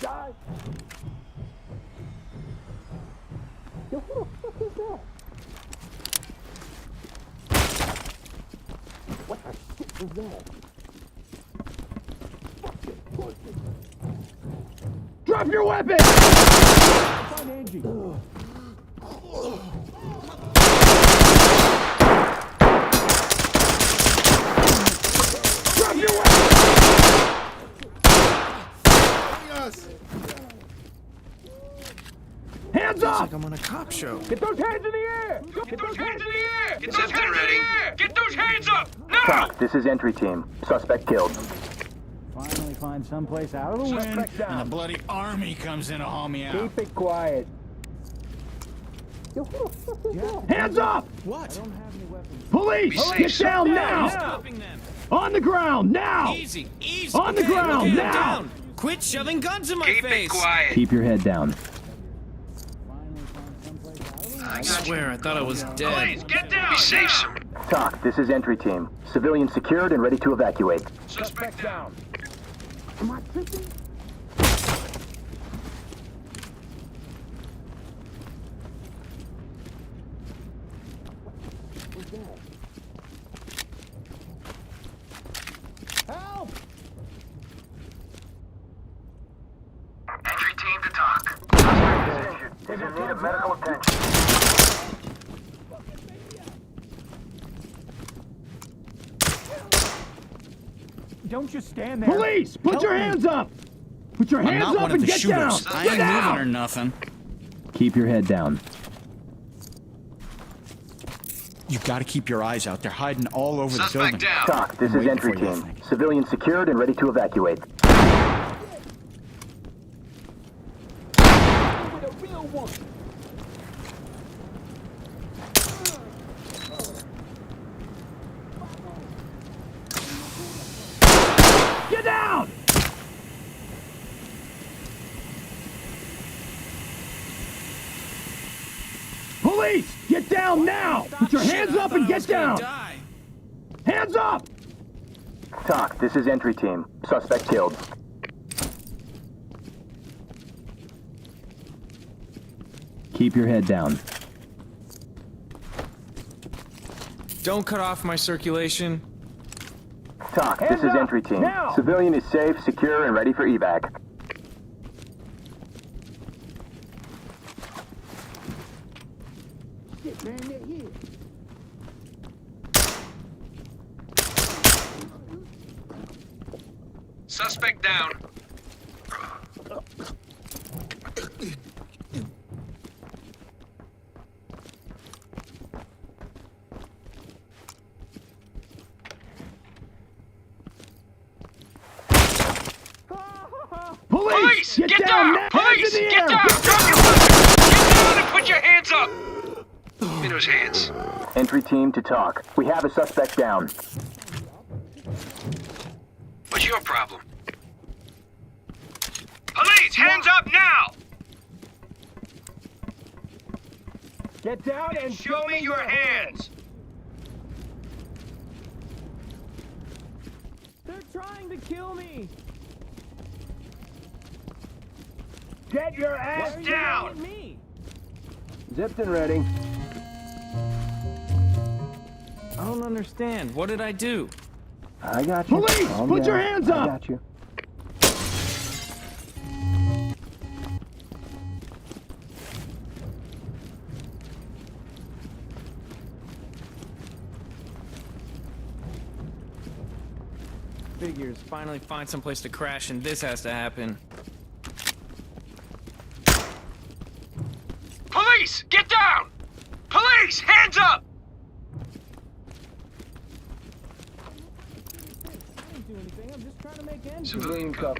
guy. Yo, who the fuck is that? What the shit was that? Fucking pussy. Drop your weapon! Find Angie. Drop your weapon! Hands up! Like I'm on a cop show. Get those hands in the air! Get those hands in the air! Get those hands ready. Get those hands up! Now! TOC, this is entry team. Suspect killed. Finally find someplace out of the wind. And a bloody army comes in to haul me out. Keep it quiet. Yo, who the fuck is that? Hands up! What? I don't have any weapons. Police, get down now! Stopping them. On the ground now! Easy, easy. On the ground, okay, now! I'm down. Quit shoving guns in my Keep face. it quiet. Keep your head down. I swear, I thought I was dead. Please, get down! Be safe, sir. TOC, this is entry team. Civilian secured and ready to evacuate. Suspect down. Am I tripping? What's that? Help! Entry team to TOC. Is in need of medical attention. Don't you stand there. Police, put your hands up! Put your I'm hands not up one of and the get down! shooters. I Get ain't down! moving or nothing. Keep your head down. You gotta keep your eyes out. They're hiding all over the building. Suspect down. TOC, this is Waiting entry for you, I team. think. Civilian secured and ready to evacuate. With a real one. Get down! Police, get down now! Put your hands up and get down! Hands up! TOC, this is entry team. Suspect killed. Keep your head down. Don't cut off my circulation. TOC, this Hands is up, entry team. now! Civilian is safe, secure, and ready for evac. Shit, man, they're here. Suspect down. Police, get down! now! Police, Hands in the get air! down! Drop your weapon! Get down and put your hands up! Give me those hands. Entry team to TOC. We have a suspect down. What's your problem? Police, hands up now! Get down and Show me your hands! They're trying to kill me. Get your ass down! Me. Zipped and ready. I don't understand. What did I do? I got you. Police, put your hands up! I got you. Figures. Finally find someplace to crash and this has to happen. Police, get down! Police, hands up! I didn't do anything. I'm just trying to make ends meet. Civilian cup.